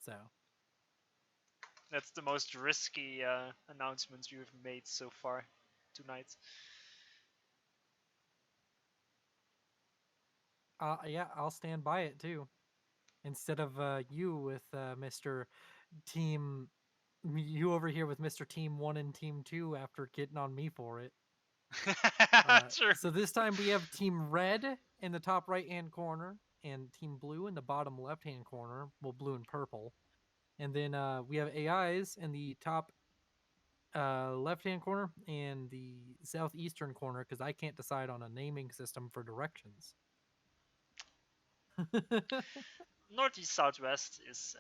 So That's the most risky announcements you've made so far tonight. yeah, I'll stand by it too. Instead of you with Mr. Team, you over here with Mr. Team 1 and Team 2 after getting on me for it. True. So this time we have Team Red in the top right hand corner and Team Blue in the bottom left hand corner. Well, blue and purple. And then we have AIs in the top left hand corner and the southeastern corner because I can't decide on a naming system for directions. Northeast Southwest is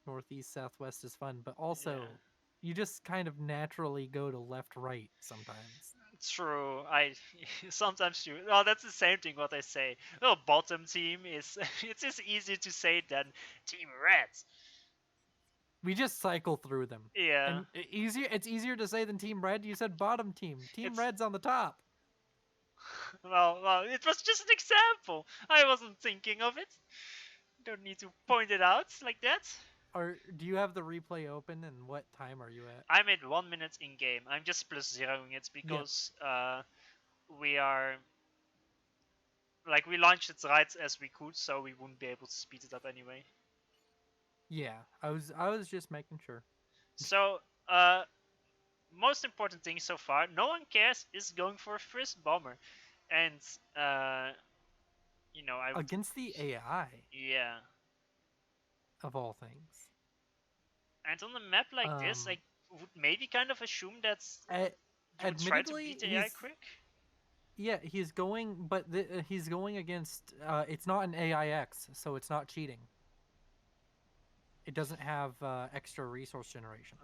Northeast, southwest is fun, but yeah. also you just kind of naturally go to left, right sometimes. True. I sometimes you. Oh, that's the same thing. What I say. Oh, bottom team is. It's just easier to say than team red. We just cycle through them. Yeah. And easier it's easier to say than Team Red. You said bottom team. Team It's Red's on the top. well. It was just an example. I wasn't thinking of it. Don't need to point it out like that. Or do you have the replay open and what time are you at? I'm at 1 minute in game. I'm just plus zeroing it Yep. because we are like we launched it right as we could, so we wouldn't be able to speed it up anyway. Yeah. I was just making sure. So most important thing so far, no one cares is going for a first bomber, and uh, I would, Against the AI yeah. of all things. And on a map like this, I Um would maybe kind of assume that a- you would try to beat admittedly AI he's quick. yeah, he's going but he's going against it's not an AIX, so it's not cheating. It doesn't have extra resource generation.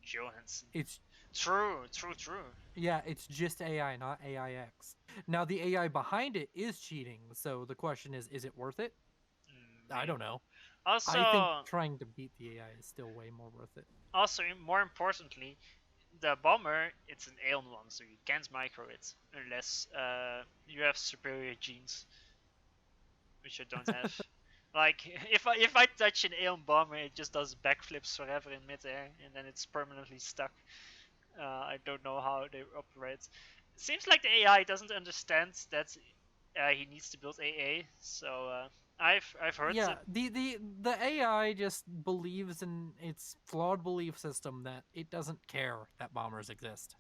Johansson. It's True, true, true. Yeah, it's just AI, not AIX. Now the AI behind it is cheating, so the question is it worth it? I don't Maybe. know. I think Also, trying to beat the AI is still way more worth it. also more importantly, the bomber it's an Aeon one, so you can't micro it unless you have superior genes, which I don't have. Like if I touch an Aeon bomber, it just does backflips forever in midair, and then it's permanently stuck. I don't know how they operate. It seems like the AI doesn't understand that he needs to build AA. So I've heard Yeah, that. the AI just believes in its flawed belief system that it doesn't care that bombers exist.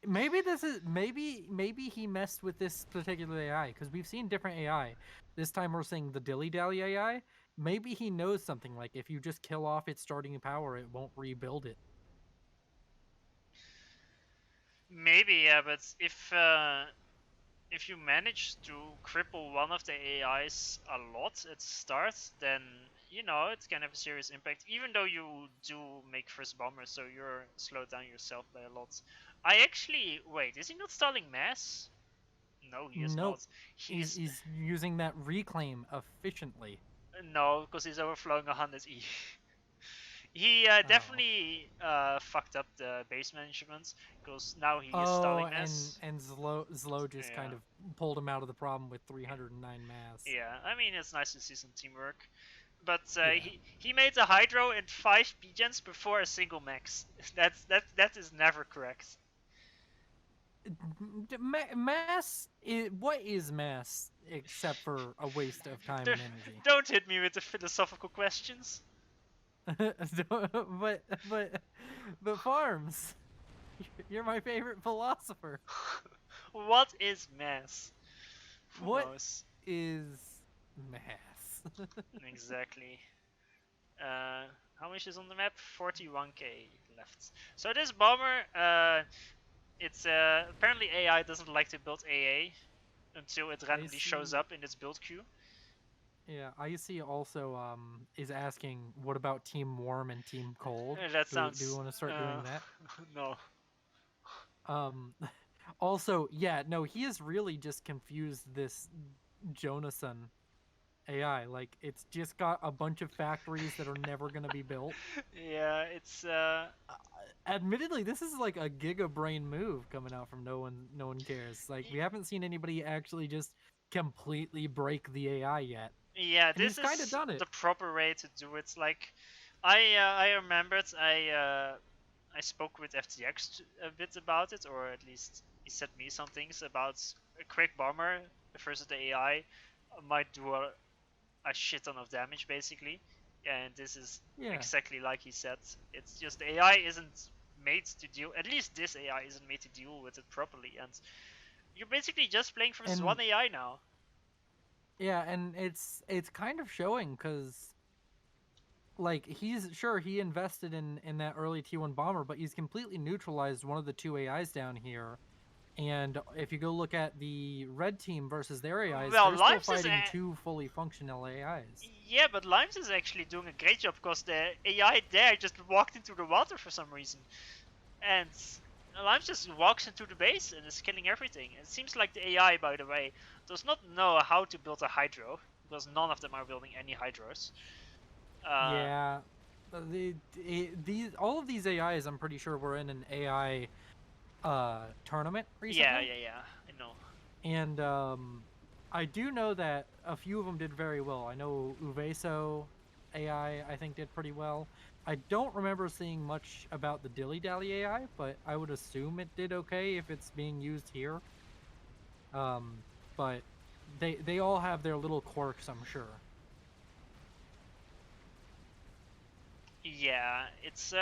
Maybe he messed with this particular AI because we've seen different AI. This time we're seeing the dilly dally AI. Maybe he knows something like if you just kill off its starting power, it won't rebuild it. Maybe, yeah, but if you manage to cripple one of the AIs a lot at start, then it can have a serious impact. Even though you do make first bomber, so you're slowed down yourself by a lot. I actually wait. Is he not stalling mass? No, he is Nope. not. He's He's using that reclaim efficiently. no, because he's overflowing 100 E. He Oh. definitely fucked up the base management because now he is Oh, stalling mass. and Zlo just kind Yeah, of pulled him out of the problem with 309 mass. yeah. I mean, it's nice to see some teamwork. But Yeah. he made a hydro and 5 gens before a single max. That is never correct. Mass what is mass except for a waste of time and energy? Don't hit me with the philosophical questions. but but but farms, you're my favorite philosopher. What is mass? Who What knows? is mass? Exactly. Uh, how much is on the map? 41k left. So this bomber, it's apparently AI doesn't like to build AA until it I randomly shows see. up in its build queue. Yeah, I see. Also, is asking what about Team Warm and Team Cold? That Do we sounds want to start doing that? no. Um, also, yeah, no, he has really just confused this Jonason AI. Like, it's just got a bunch of factories that are never gonna be built. Yeah, it's Uh, Admittedly, this is like a giga brain move coming out from no one cares. Like, we haven't seen anybody actually just completely break the AI yet. Yeah, and this he's kind of is done it. the proper way to do it. Like, I remembered I spoke with FTX a bit about it, or at least he sent me some things about a quick bomber versus the AI might do a shit ton of damage basically, and this is Yeah, exactly like he said. It's just the AI isn't made to deal. At least this AI isn't made to deal with it properly, and you're basically just playing versus and one AI now. yeah, and it's kind of showing because like he's sure he invested in that early T1 bomber, but he's completely neutralized one of the two AIs down here. And if you go look at the red team versus their AIs, Well, they're still Limes is fighting two fully functional AIs. yeah, but Limes is actually doing a great job because the AI there just walked into the water for some reason, and Limes just walks into the base and is killing everything. It seems like the AI, by the way, does not know how to build a hydro because none of them are building any hydros. Uh, Yeah, these all of these AIs, I'm pretty sure were in an AI tournament yeah, recently, yeah, yeah, I know. and I do know that a few of them did very well. I know Uveso AI I think did pretty well. I don't remember seeing much about the Dilly Dally AI, but I would assume it did okay if it's being used here. Um, but they all have their little quirks, I'm sure. Yeah, it's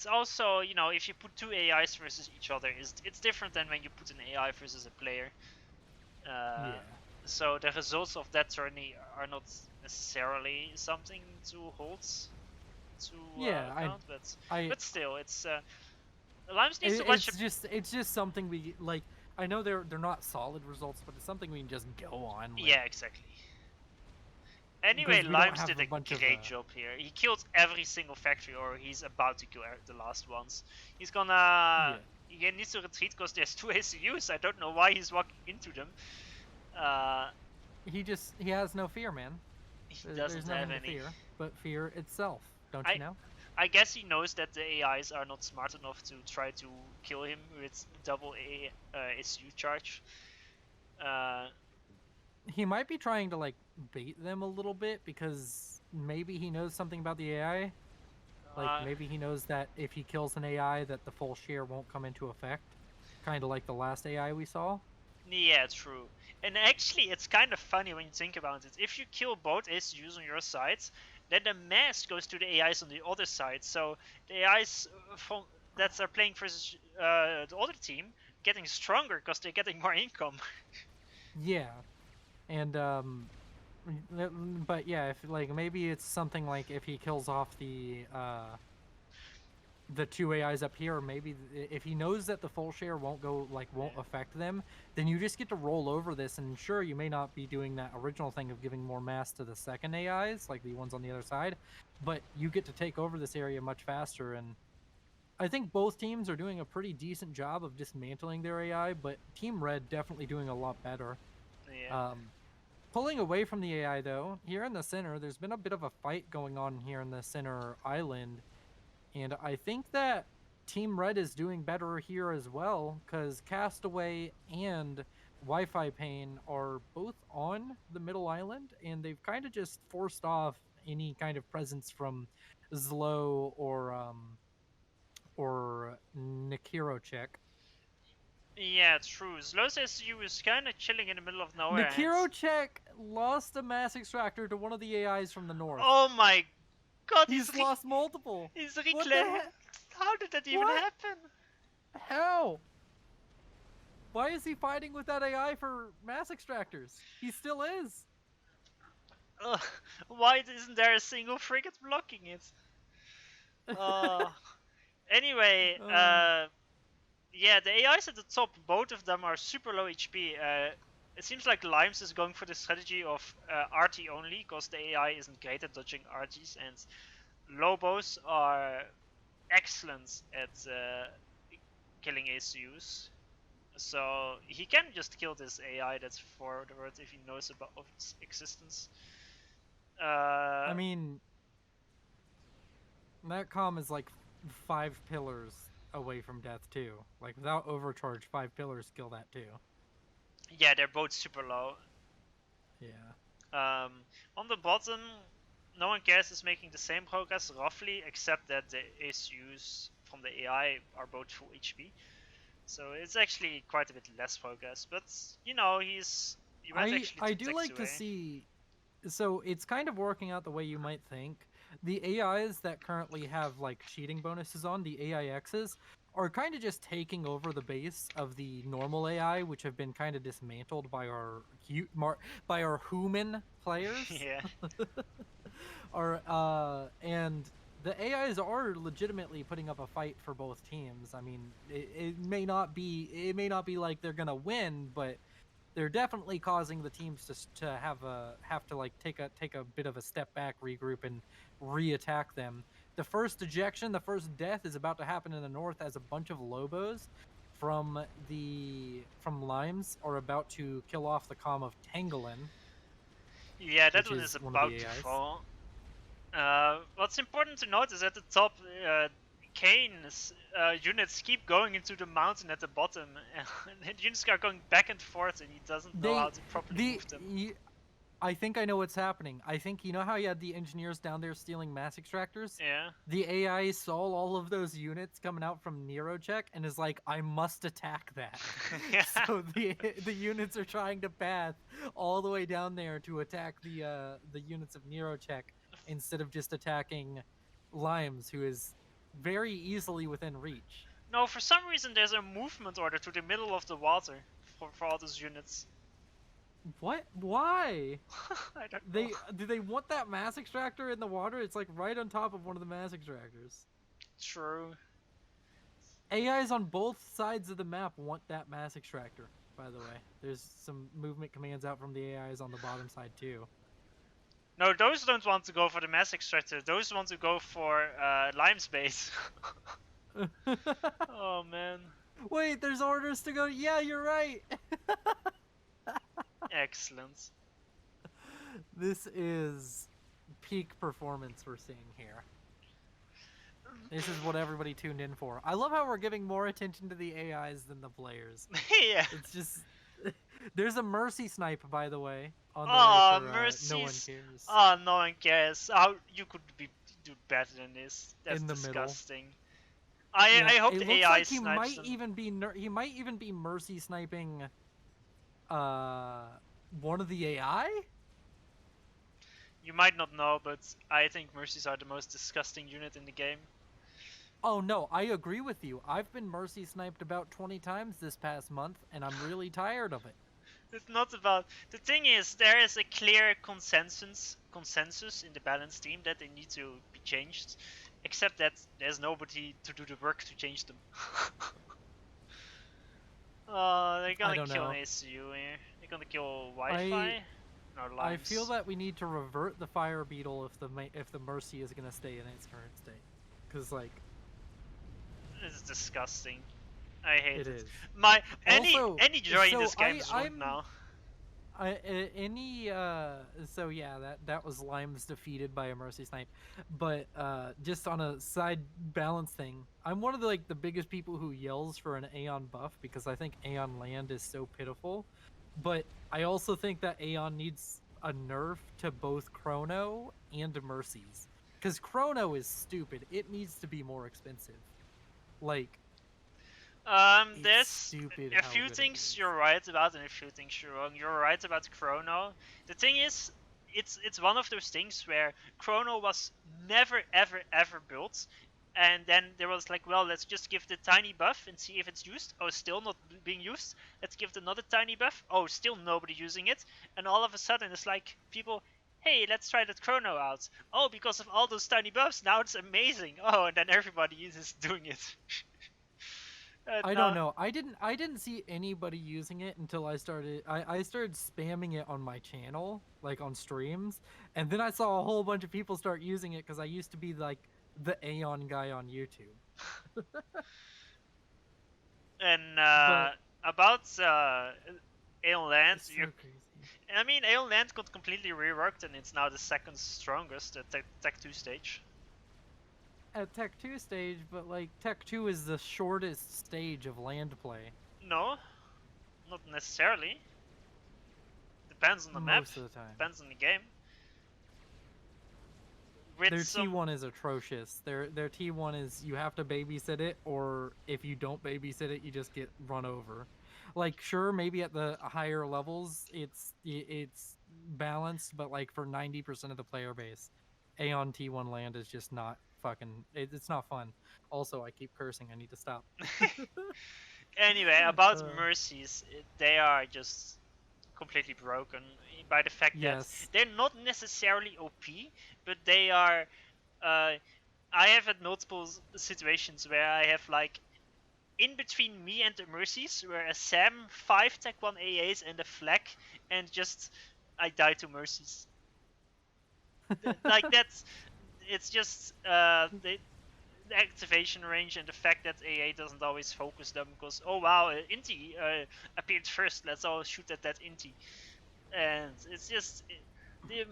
also, if you put two AIs versus each other, it's different than when you put an AI versus a player. Uh, Yeah, so the results of that tourney are not necessarily something to hold to yeah. account, but I still, it's Limes needs to watch. it's just something we like. I know they're not solid results, but it's something we can just go on like Yeah, exactly. Anyway, because we don't Limes have did a a bunch of great job here. He killed every single factory, or he's about to kill the last ones. He's gonna. yeah. He needs to retreat because there's two ACUs. I don't know why he's walking into them. Uh, He has no fear, man. he There's doesn't have nothing to any. fear but fear itself. Don't I you know? I guess he knows that the AIs are not smart enough to try to kill him with double SU charge. Uh, He might be trying to like bait them a little bit because maybe he knows something about the AI. Like uh, maybe he knows that if he kills an AI that the full share won't come into effect. Kind of like the last AI we saw. yeah, true. And actually, it's kind of funny when you think about it. If you kill both SUs on your side, then the mass goes to the AIs on the other side. So the AIs from that are playing versus the other team getting stronger because they're getting more income. Yeah. And but yeah, if like maybe it's something like if he kills off the two AIs up here, maybe if he knows that the full share won't go like won't Yeah. affect them, then you just get to roll over this. And sure, you may not be doing that original thing of giving more mass to the second AIs, like the ones on the other side, but you get to take over this area much faster. And I think both teams are doing a pretty decent job of dismantling their AI, but Team Red definitely doing a lot better. Yeah. Um, Pulling away from the AI though, here in the center, there's been a bit of a fight going on here in the center island, and I think that Team Red is doing better here as well because Castaway and Wi-Fi Pain are both on the middle island, and they've kind of just forced off any kind of presence from Zlo or Nikirochek. Yeah, true. Zlos SU is kind of chilling in the middle of nowhere, and Nikirochek lost a mass extractor to one of the AIs from the north. oh my god, He's lost multiple. he's What the reclaiming. heck? How did that even What? happen? How? Why is he fighting with that AI for mass extractors? He still is. Ugh, why isn't there a single frigate blocking it? Uh, anyway, Oh, yeah, the AIs at the top, both of them are super low HP. It seems like Limes is going for the strategy of RT only, because the AI isn't great at dodging RTs, and Lobos are excellent at killing ACUs. So he can just kill this AI that's forward if he knows about its existence. I Uh, mean, that com is like 5 pillars away from death too. Like without overcharge, 5 pillars kill that too. yeah, they're both super low. Yeah. On the bottom, no one cares is making the same progress roughly, except that the ACUs from the AI are both full HP. So it's actually quite a bit less progress. But you know, he went actually I to do Tech like to 2A. see, so it's kind of working out the way you might think. The AIs that currently have like cheating bonuses on the AIXs are kind of just taking over the base of the normal AI, which have been kind of dismantled by by our human players. Yeah. Are and the AIs are legitimately putting up a fight for both teams. I mean, it may not be like they're gonna win, but they're definitely causing the teams to have to like take a bit of a step back, regroup, and reattack them. The first death is about to happen in the north as a bunch of Lobos from Limes are about to kill off the comm of Tangolin, Yeah, that which one is is one of about the to AIs. fall. What's important to note is at the top, Kane's units keep going into the mountain at the bottom, and units are going back and forth, and he doesn't know how They to properly the move them. I think I know what's happening. I think you know how you had the engineers down there stealing mass extractors? Yeah. The AI saw all of those units coming out from Nerocheck and is like, I must attack that. Yeah. So the units are trying to path all the way down there to attack the units of Nerocheck instead of just attacking Limes, who is very easily within reach. No, for some reason there's a movement order to the middle of the water for all those units. What? Why? I don't know. They do they want that mass extractor in the water? It's like right on top of one of the mass extractors. True. AIs on both sides of the map want that mass extractor, by the way. There's some movement commands out from the AIs on the bottom side too. No, those don't want to go for the mass extractor. Those want to go for Lime's base. Oh man. Wait, there's orders to go. Yeah, you're right. Excellent. This is peak performance we're seeing here. This is what everybody tuned in for. I love how we're giving more attention to the AIs than the players. Yeah. It's just there's a mercy snipe, by the way, on the way Oh, for no one mercies. cares Oh, no one cares. How you could do better than this? That's in the middle. disgusting. Yeah, I hope it the looks AI like snipes them. he might even be mercy sniping uh one of the AI. You might not know, but I think mercies are the most disgusting unit in the game. Oh no, I agree with you. I've been mercy sniped about 20 times this past month and I'm really tired of it. It's not about. The thing is, there is a clear consensus in the balance team that they need to be changed, except that there's nobody to do the work to change them. Oh, they're I gonna don't kill an know. ACU here. They're gonna kill I Wi-Fi. No, I feel Limes. that we need to revert the fire beetle if the mercy is going to stay in its current state. Cuz like This is disgusting. I hate it it. is. My Also, any joy in so this game is ruined I'm now. any so yeah, that was Lime's defeated by a mercy snipe. But just on a side balance thing, I'm one of the like the biggest people who yells for an Aeon buff because I think Aeon land is so pitiful. But I also think that Aeon needs a nerf to both Chrono and Mercies. Because Chrono is stupid. It needs to be more expensive. Like, it's There's stupid a how few good it things is. you're right about and a few things you're wrong. You're right about Chrono. The thing is, it's one of those things where Chrono was never ever ever built, and then there was like, well, let's just give the tiny buff and see if it's used. Oh, still not being used. Let's give it another tiny buff. Oh, still nobody using it. And all of a sudden, it's like people. Hey, let's try that Chrono out. Oh, because of all those tiny buffs, now it's amazing. Oh, and then everybody is doing it. I don't Now, know. I didn't see anybody using it until I started spamming it on my channel, like on streams, and then I saw a whole bunch of people start using it because I used to be like the Aeon guy on YouTube. and But about Aeon Land, it's so crazy. I mean, Aeon Land got completely reworked and it's now the second strongest at Tech 2 stage. At Tech 2 stage, but like Tech 2 is the shortest stage of land play. No, not necessarily. Depends on the map. most of the time. Depends on the game. With Their some T1 is atrocious. Their T1 is you have to babysit it, or if you don't babysit it, you just get run over. Like sure, maybe at the higher levels it's balanced, but like for 90% of the player base, Aeon T1 land is just not fucking. It's not fun. Also, I keep cursing. I need to stop. Anyway, about Uh, mercies, they are just completely broken by the fact that yes. they're not necessarily OP, but they are. Uh, I have had multiple situations where I have like in between me and the mercies, where a Sam 5 tech 1 AAs and a flag, and just I die to mercies. Like that's it's just the activation range and the fact that AA doesn't always focus them because oh wow, Inti appeared first, let's all shoot at that Inti, and it's just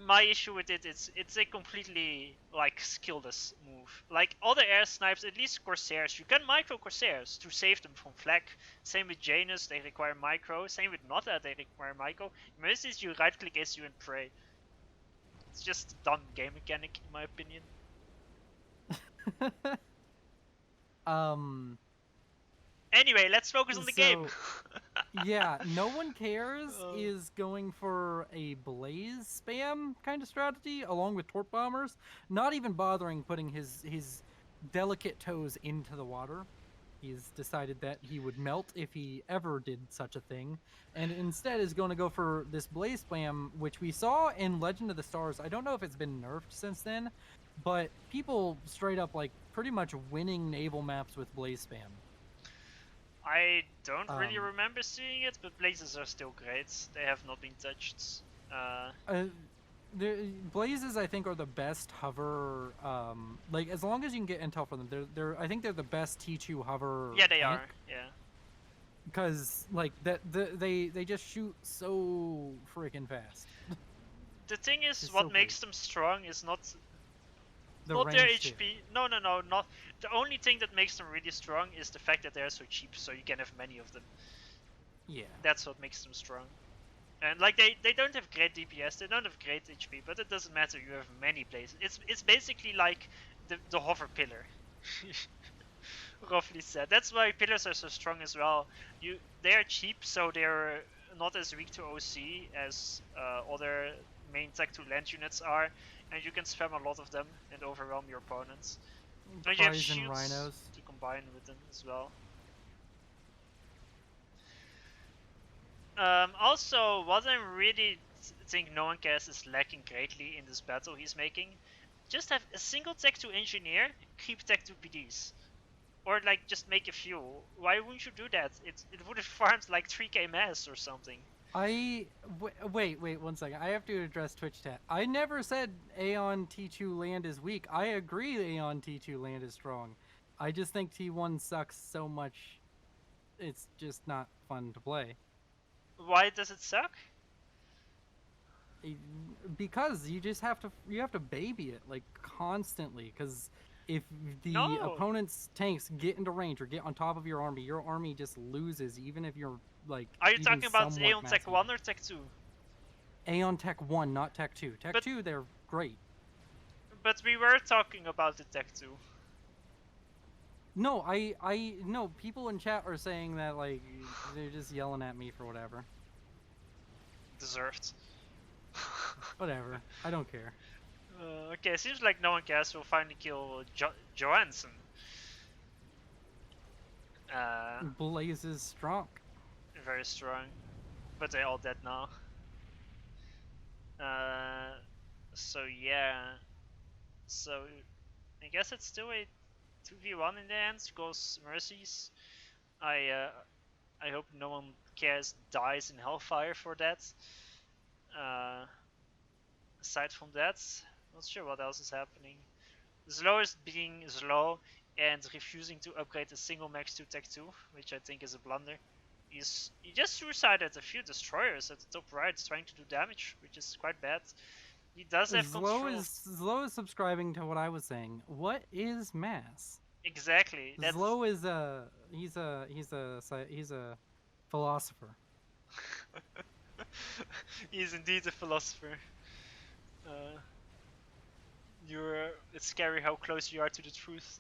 my issue with it is it's a completely like skillless move. Like other air snipes, at least Corsairs, you can micro Corsairs to save them from flak. Same with Janus, they require micro. Same with Nota, they require micro. Most is you right click SU and pray. It's just a dumb game mechanic in my opinion. um. Anyway, let's focus on the game. Yeah, no one cares Uh, is going for a blaze spam kind of strategy along with torp bombers, not even bothering putting his delicate toes into the water. He's decided that he would melt if he ever did such a thing, and instead is going to go for this blaze spam, which we saw in Legend of the Stars. I don't know if it's been nerfed since then, but people straight up like pretty much winning naval maps with blaze spam. I don't really Um, remember seeing it, but blazes are still great. They have not been touched. uh, the blazes I think are the best hover. Like as long as you can get intel from them, they're I think they're the best T2 hover. Yeah, they tank, are. Yeah. because like they just shoot so freaking fast. The thing is, It's what so makes great. them strong is not The not their range too. HP. No, no, no, not. The only thing that makes them really strong is the fact that they're so cheap, so you can have many of them. Yeah. That's what makes them strong. And like they don't have great DPS, they don't have great HP, but it doesn't matter. You have many places. It's basically like the hover pillar. Roughly said. That's why pillars are so strong as well. They are cheap, so they're not as weak to OC as other main tech 2 land units are, and you can spam a lot of them and overwhelm your opponents. And you have Prize and shields rhinos. to combine with them as well. Also, what I really think no one cares is lacking greatly in this battle he's making. Just have a single tech 2 engineer keep tech 2 PDs. Or like just make a few. Why wouldn't you do that? It would have farmed like 3k mass or something. Wait 1 second. I have to address Twitch chat. I never said Aeon T2 land is weak. I agree Aeon T2 land is strong. I just think T1 sucks so much. It's just not fun to play. Why does it suck? Because you have to baby it like constantly, because if the No. opponent's tanks get into range or get on top of your army just loses, even if you're like Are you even talking about somewhat Aeon Tech massive. 1 or Tech 2? Aeon Tech 1, not Tech 2. Tech But 2 they're great. but we were talking about the Tech 2. No, I no, people in chat are saying that like they're just yelling at me for whatever. Deserved. Whatever. I don't care. Okay, seems like no one cares. We'll finally kill Johansson. Blaze is strong. Very strong. But they're all dead now. So yeah. So I guess it's still a 2v1 in the end. Goes Mercies. I hope no one cares dies in Hellfire for that. Aside from that, not sure what else is happening. Slow is being slow and refusing to upgrade a single max to Tech 2, which I think is a blunder. He just suicided a few destroyers at the top right, trying to do damage, which is quite bad. He does have control. Zlo is subscribing to what I was saying. What is mass? Exactly. That's... Zlo is he's a philosopher. He is indeed a philosopher. It's scary how close you are to the truth.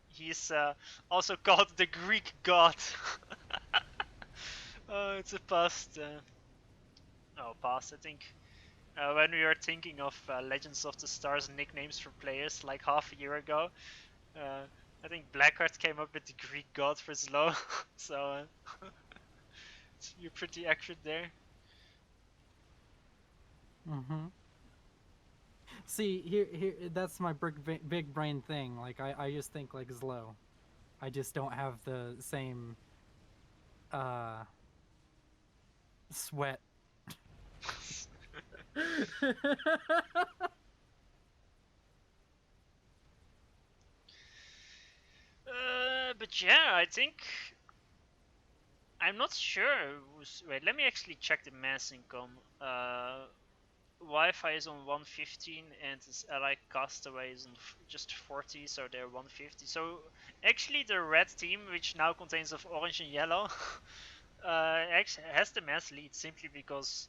He's also called the Greek god. It's a past. Past. I think when we were thinking of Legends of the Stars nicknames for players like half a year ago, uh, I think Blackheart came up with the Greek god for Slow. So you're pretty accurate there. Mm-hmm. See, here, that's my big brain thing. Like, I just think like Zlo. I just don't have the same uh sweat. But yeah, I think I'm not sure. Wait, let me actually check the mass income. Wi-Fi is on 115 and Allied Castaway is on just 40, so they're 150. So actually, the red team, which now contains of orange and yellow, actually has the mass lead simply because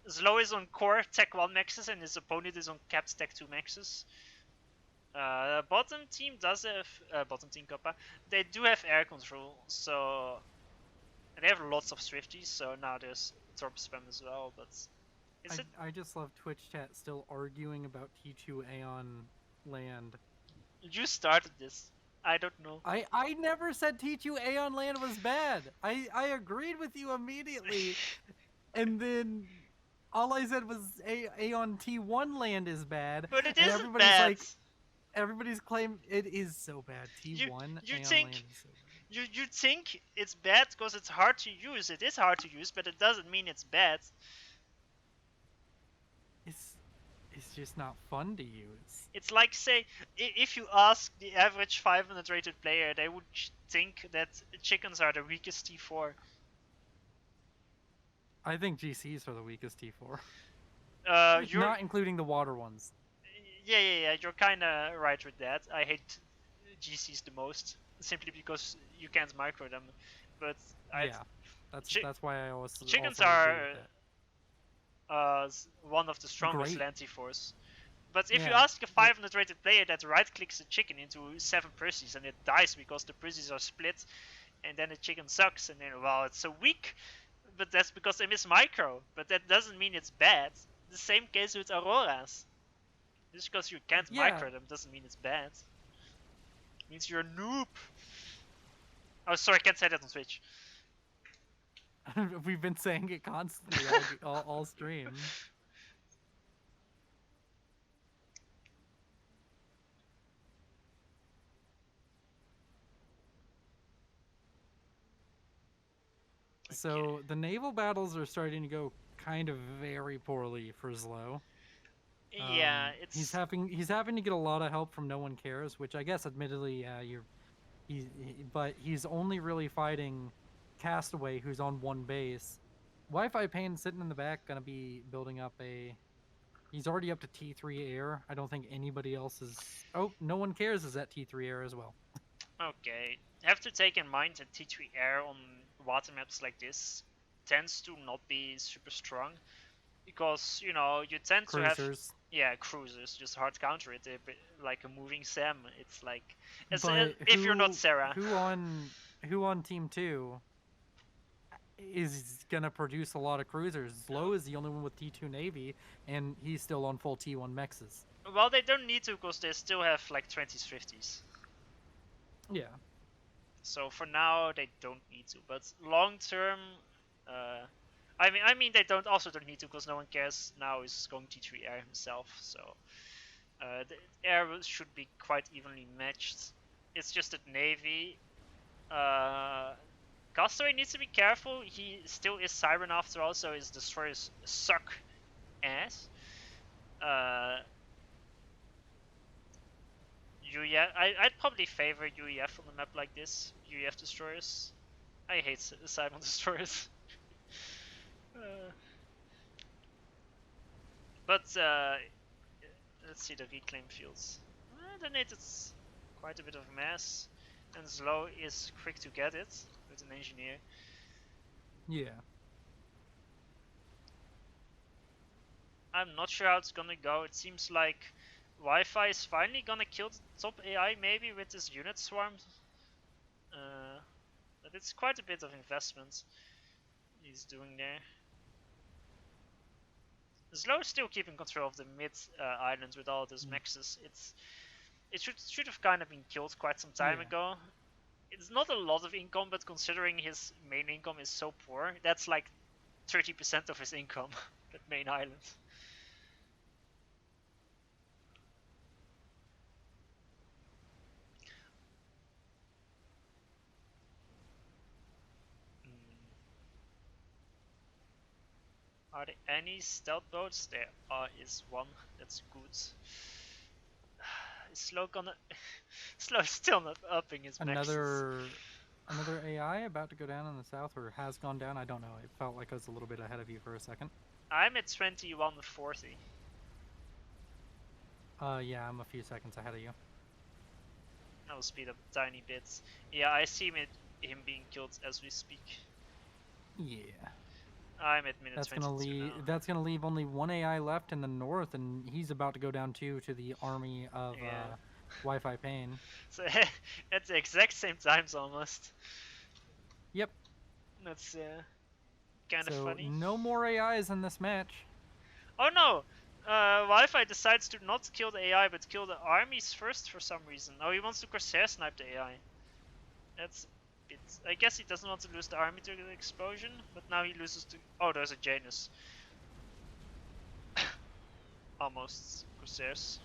Zlo is on core tech 1 maxes and his opponent is on capped tech 2 maxes. Bottom team does have bottom team Kappa. They do have air control, so they have lots of Swifties. So now there's torp spam as well. But is it? I just love Twitch chat still arguing about T2 Aeon land. You started this. I don't know. I never said T2 Aeon land was bad. I agreed with you immediately, and then all I said was Aeon T1 land is bad, But it and isn't everybody's bad. like, everybody's claim it is so bad. You T1 you Aeon think land is so bad. you think it's bad because it's hard to use. It is hard to use, but it doesn't mean it's bad. It's just not fun to use. It's like, say, if you ask the average 500 rated player, they would think that chickens are the weakest T4. I think GCs are the weakest T4. You're Not including the water ones. yeah. You're kind of right with that. I hate GCs the most, simply because you can't micro them. But Yeah, that's why I always chickens also agree are with that. one of the strongest Great. land T4s. But if you Yeah. ask a 500 rated player that right clicks a chicken into 7 Percies and it dies because the Percies are split, and then the chicken sucks, and then, well, it's so weak, but that's because they miss micro. But that doesn't mean it's bad. The same case with Auroras. Just because you can't Yeah. micro them doesn't mean it's bad. It means you're a noob. Oh, sorry, I can't say that on Twitch. We've been saying it constantly all stream. So the naval battles are starting to go kind of very poorly for Zlo. Yeah, it's he's having to get a lot of help from No One Cares, which I guess admittedly but he's only really fighting Castaway, who's on one base. Wi-Fi Pain sitting in the back gonna be building up a. He's already up to T3 air. I don't think anybody else is. Oh, No One Cares is at T3 air as well. okay. Have to take in mind that T3 air on water maps like this tends to not be super strong, because you tend Cruisers. to have cruisers just hard counter it like a moving Sam. It's like But if you're not Sarah. Who on Team 2 is gonna produce a lot of cruisers? Zlo is the only one with T2 Navy, and he's still on full T1 mexes. Well, they don't need to because they still have like 20s, 50s. Yeah. So for now they don't need to, but long term, I mean they don't need to because No One Cares now is going T3 air himself. So the air should be quite evenly matched. It's just that Navy. Castaway needs to be careful. He still is Siren after all, so his destroyers suck ass. UEF, I'd probably favor UEF on a map like this. UEF destroyers. I hate Siren destroyers. But let's see the reclaim fields. Then it's quite a bit of mass, and Zlo is quick to get it with an engineer. Yeah. I'm not sure how it's gonna go. It seems like Wi-Fi is finally gonna kill the top AI maybe with this unit swarm. Uh, but it's quite a bit of investment he's doing there. Slow is still keeping control of the mid islands with all those mexes. It should have kind of been killed quite some time ago. It's not a lot of income, but considering his main income is so poor, that's like 30% of his income, that main island. Are there any stealth boats? There is one. That's good. Is Slow gonna... Slow is still not upping his maxes. Another AI about to go down in the south, or has gone down. I don't know. It felt like I was a little bit ahead of you for a second. I'm at 2140. Yeah, I'm a few seconds ahead of you. I will speed up a tiny bit. Yeah, I see him being killed as we speak. Yeah. I'm at minute 22 now. That's gonna leave only one AI left in the north, and he's about to go down too to the army of Wi-Fi Pain. So at the exact same times almost. Yep. That's kind of funny. No more AIs in this match. Oh no! Wi-Fi decides to not kill the AI but kill the armies first for some reason. Oh, he wants to Corsair snipe the AI. That's a bit... I guess he doesn't want to lose the army to the explosion, but now he loses to... Oh, there's a Janus. Almost Corsairs.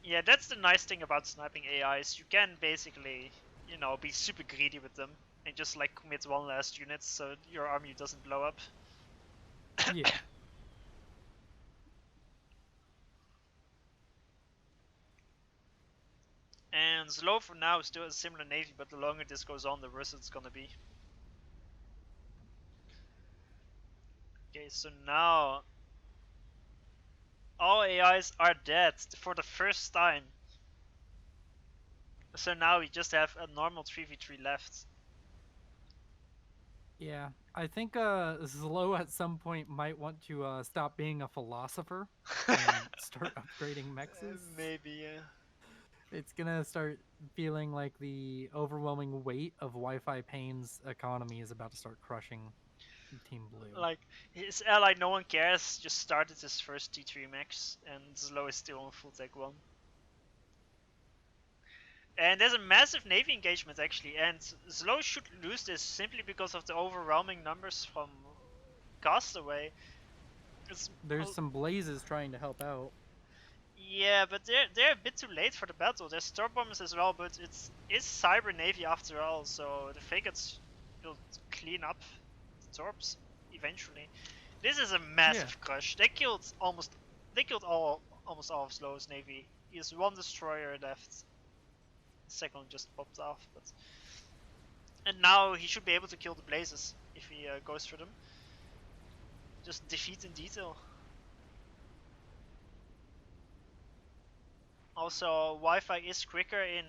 Yeah, that's the nice thing about sniping AIs. You can basically, you know, be super greedy with them and just like commit one last unit so your army doesn't blow up. Yeah. And Slow for now still has a similar navy, but the longer this goes on, the worse it's gonna be. Okay, so now all AIs are dead for the first time. So now we just have a normal 3v3 left. Yeah, I think Zlo at some point might want to stop being a philosopher and start upgrading mexes. Maybe, yeah. It's gonna start feeling like the overwhelming weight of Wi-Fi Pain's economy is about to start crushing Team Blue. Like, his ally No One Cares just started his first T3 max, and Zlo is still on full tech 1. And there's a massive navy engagement actually, and Zlo should lose this simply because of the overwhelming numbers from Castaway. There's some blazes trying to help out. Yeah, but they're a bit too late for the battle. There's Storm Bombers as well, but it's Cyber Navy after all, so the frigates will clean up the torps eventually. This is a massive crush. They killed almost all of Slow's navy. He has one destroyer left. The second one just popped off, but and now he should be able to kill the blazes if he goes for them. Just defeat in detail. Also, Wi-Fi is quicker in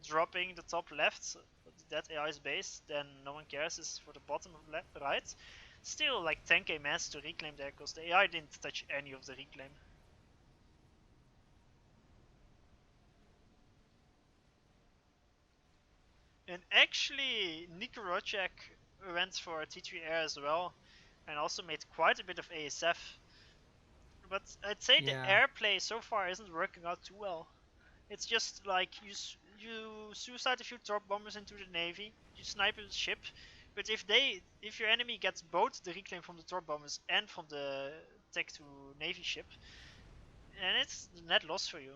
dropping the top left, that AI's base, than No One Cares is for the bottom left, right. Still like 10k mass to reclaim there, because the AI didn't touch any of the reclaim. And actually, Nikorocek went for a T3 air as well, and also made quite a bit of ASF. But I'd say the airplay so far isn't working out too well. It's just like you suicide a few torp bombers into the navy, you snipe a ship, but if your enemy gets both the reclaim from the torp bombers and from the tech to navy ship, and it's the net loss for you.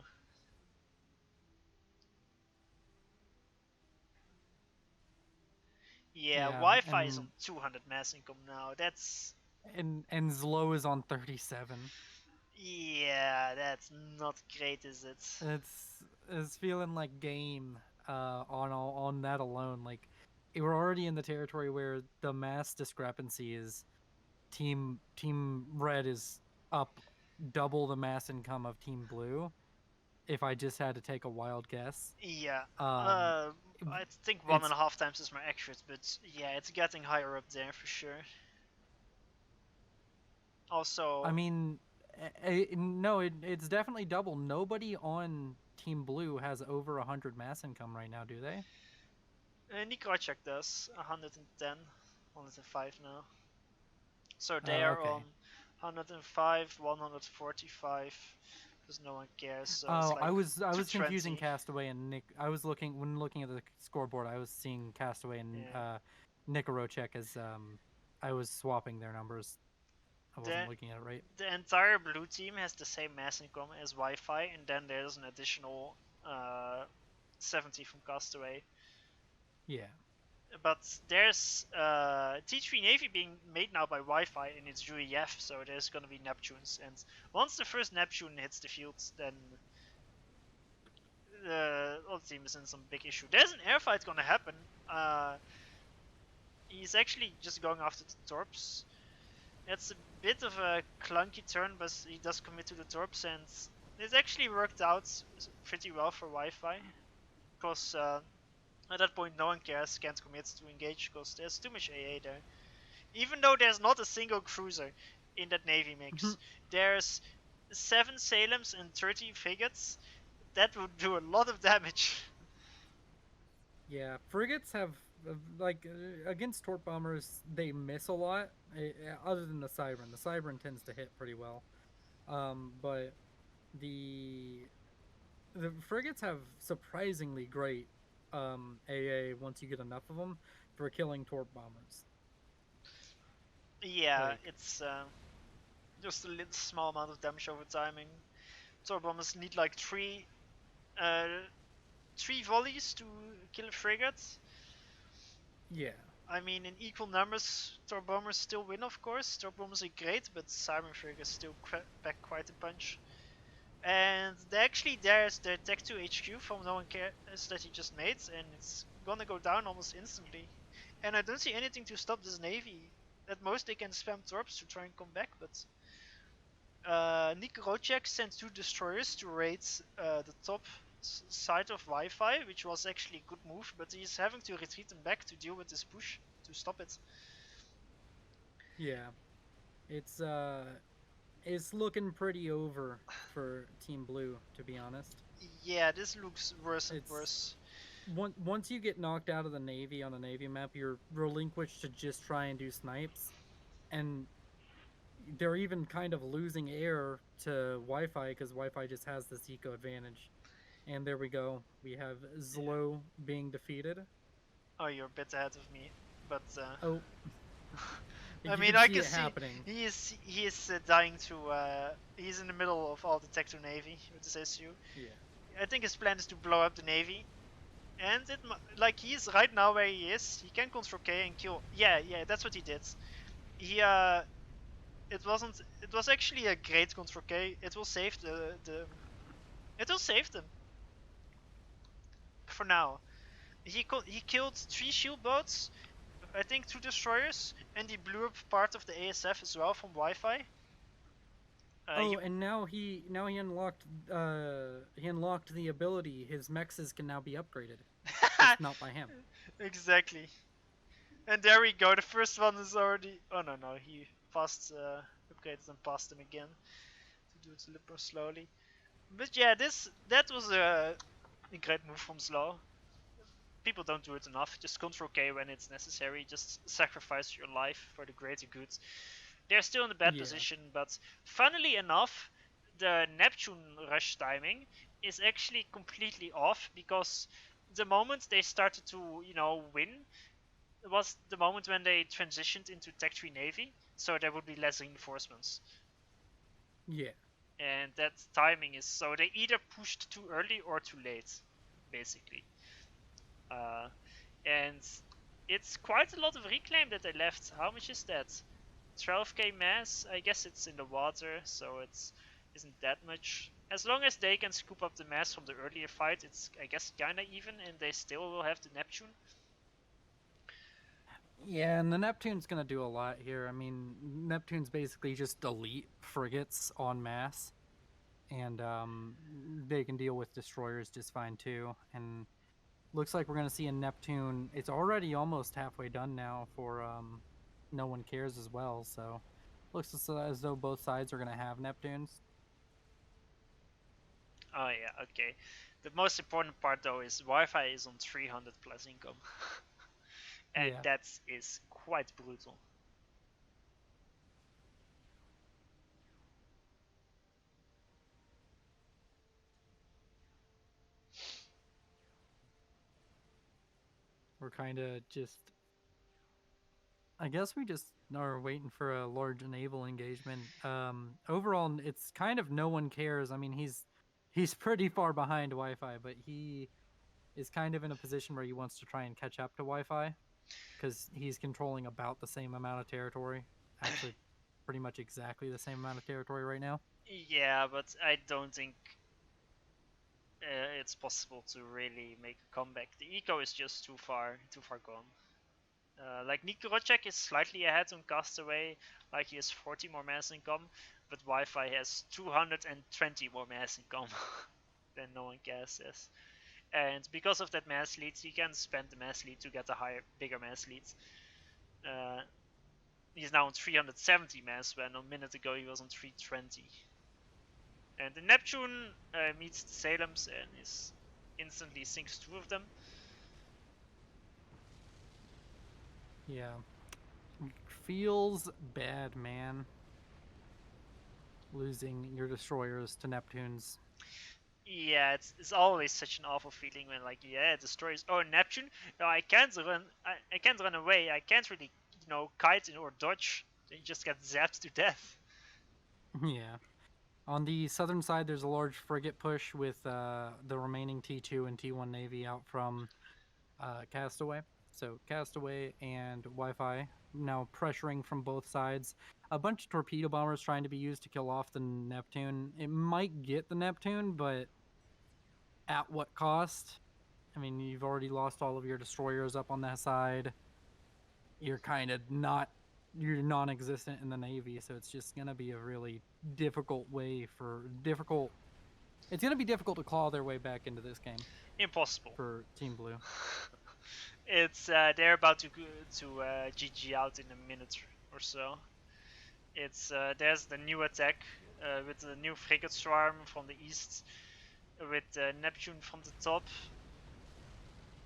Yeah, Wi-Fi is on 200 mass income now. That's and Zlo is on 37. Yeah, that's not great, is it? It's feeling like game on that alone. Like we're already in the territory where the mass discrepancy is Team Red is up double the mass income of Team Blue. If I just had to take a wild guess. Yeah. I think one and It's, a half times is more accurate, but yeah, it's getting higher up there for sure. I Also, mean, no, it's definitely double. Nobody on Team Blue has over 100 mass income right now, do they? Nikrocek does 110, 105 now. So they Oh, are okay. on 105, 145, because no one cares. So it's Oh, like I was confusing 220. Castaway and Nick. I was looking when looking at the scoreboard. I was seeing Castaway and Yeah. Nikorocek as I was swapping their numbers. I wasn't The looking at it right. the entire blue team has the same mass income as Wi-Fi, and then there's an additional 70 from Castaway. Yeah, But there's T3 Navy being made now by Wi-Fi, and it's UEF, so there's gonna be Neptunes. And once the first Neptune hits the field, then the other team is in some big issue. There's an airfight gonna happen. Uh, he's actually just going after the torps. It's a bit of a clunky turn, but he does commit to the torps, and it's actually worked out pretty well for Wi-Fi. Because at that point, no one cares, can't commit to engage, because there's too much AA there. Even though there's not a single cruiser in that Navy mix, there's 7 Salems and 30 frigates. That would do a lot of damage. yeah. Frigates have like against torp bombers, they miss a lot. Other than the Siren, the Siren tends to hit pretty well. But the the frigates have surprisingly great AA once you get enough of them for killing torp bombers. Yeah, Like, it's just a little small amount of damage over timing. Torp bombers need like uh, three volleys to kill a frigate. yeah, I mean, in equal numbers, torp bombers still win, of course. Torp bombers are great, but Siren frigates still pack quite a punch. And actually, there's the Tech 2 HQ from No One Cares that he just made, and it's gonna go down almost instantly. And I don't see anything to stop this Navy. At most, they can spam torps to try and come back, but Nick Rocek sent 2 destroyers to raid the top side of Wi-Fi, which was actually a good move, but he's having to retreat them back to deal with this push to stop it. yeah. It's it's looking pretty over for Team Blue, to be honest. Yeah, this looks worse and It's worse. once you get knocked out of the Navy on a Navy map, you're relinquished to just try and do snipes, and they're even kind of losing air to Wi-Fi because Wi-Fi just has this eco advantage. And there we go. We have Yeah. Zlo being defeated. Oh, you're a bit ahead of me, but Oh, I you mean, can I see can it see happening. he is dying to. He's in the middle of all the Tech 2 Navy with this issue. Yeah. I think his plan is to blow up the Navy, and like he's right now where he is. He can control K and kill. Yeah, yeah, that's what he did. He it wasn't. It was actually a great control K. It will save the. It will save them for now. He killed 3 shield boats, I think 2 destroyers, and he blew up part of the ASF as well from Wi-Fi. He Oh, and now he unlocked the ability. His mexes can now be upgraded, just not by him. exactly. And there we go. The first one is already. Oh no no, he passed upgraded and passed him again to do it a little more slowly. But yeah, that was a great move from Slow. People don't do it enough. Just control K when it's necessary. Just sacrifice your life for the greater good. They're still in a bad Yeah, position, but funnily enough, the Neptune rush timing is actually completely off because the moment they started to, win was the moment when they transitioned into Tech 3 Navy, so there would be less reinforcements. yeah, And that timing is so they either pushed too early or too late, basically. Uh, and it's quite a lot of reclaim that they left. How much is that? 12k mass? I guess it's in the water, so it isn't that much. As long as they can scoop up the mass from the earlier fight, it's I guess kinda even, and they still will have the Neptune. yeah. And the Neptune's gonna do a lot here. I mean, Neptune's basically just elite frigates en masse, and they can deal with destroyers just fine too. And looks like we're gonna see a Neptune. It's already almost halfway done now for No One Cares as well. So looks as though both sides are gonna have Neptunes. Oh yeah, okay. The most important part though is Wi-Fi is on 300 plus income, and Yeah, that is quite brutal. we're kind of just. I guess we just are waiting for a large naval engagement. Overall, it's kind of No One Cares. I mean, he's pretty far behind Wi-Fi, but he is kind of in a position where he wants to try and catch up to Wi-Fi because he's controlling about the same amount of territory. Actually, pretty much exactly the same amount of territory right now. Yeah, but I don't think it's possible to really make a comeback. The eco is just too far gone. Like Nikorocek is slightly ahead on Castaway, like he has 40 more mass income, but Wi-Fi has 220 more mass income than no one cares says. And because of that mass lead, he can spend the mass lead to get a bigger mass lead. Uh, he's now on 370 mass, when a minute ago he was on 320. And the Neptune meets the Salems and is instantly sinks two of them. Yeah, feels bad, man. Losing your destroyers to Neptunes. Yeah, it's always such an awful feeling when like yeah, destroys. Oh, Neptune. No, I can't run. I can't run away. I can't really kite or dodge. You just get zapped to death. Yeah. On the southern side, there's a large frigate push with the remaining T2 and T1 Navy out from Castaway. So Castaway and Wi-Fi now pressuring from both sides. A bunch of torpedo bombers trying to be used to kill off the Neptune. It might get the Neptune, but at what cost? I mean, you've already lost all of your destroyers up on that side. You're kind of not you're non-existent in the navy, so it's just gonna be a really difficult way for difficult. It's gonna be difficult to claw their way back into this game Impossible. for Team Blue. It's they're about to GG out in a minute or so. It's there's the new attack with the new frigate swarm from the east, with Neptune from the top.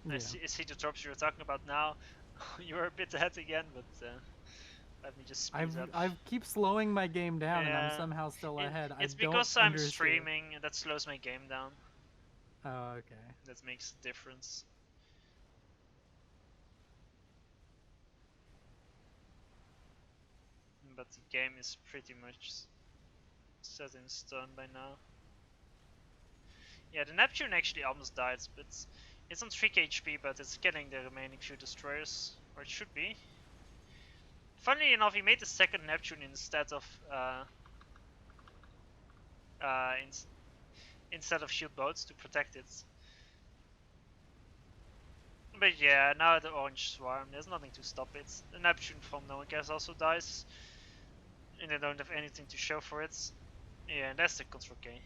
Yeah, I see the drops you were talking about now. You're a bit ahead again, but let me just speed up. I've keep slowing my game down, and I'm Yeah, somehow still ahead. I it's don't because I'm understand. streaming that slows my game down. Oh, okay. That makes a difference. But the game is pretty much set in stone by now. Yeah, the Neptune actually almost died, but it's on 3k HP, but it's killing the remaining few destroyers, or it should be. Funnily enough, he made the second Neptune instead of uh, in, instead of shield boats to protect it. But yeah, now the orange swarm, there's nothing to stop it. The Neptune from No One Cares also dies, and they don't have anything to show for it. Yeah, and that's the Control K.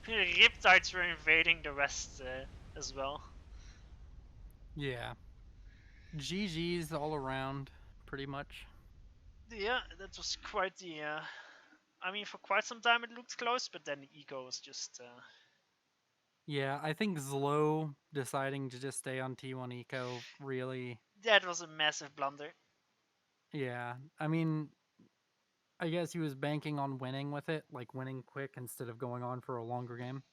Riptides were invading the west as well. Yeah, GG's all around, pretty much. Yeah, that was quite the. I mean, for quite some time it looked close, but then the eco was just. Yeah, I think Zlo deciding to just stay on T1 Eco really. That was a massive blunder. Yeah, I mean, I guess he was banking on winning with it, like winning quick instead of going on for a longer game.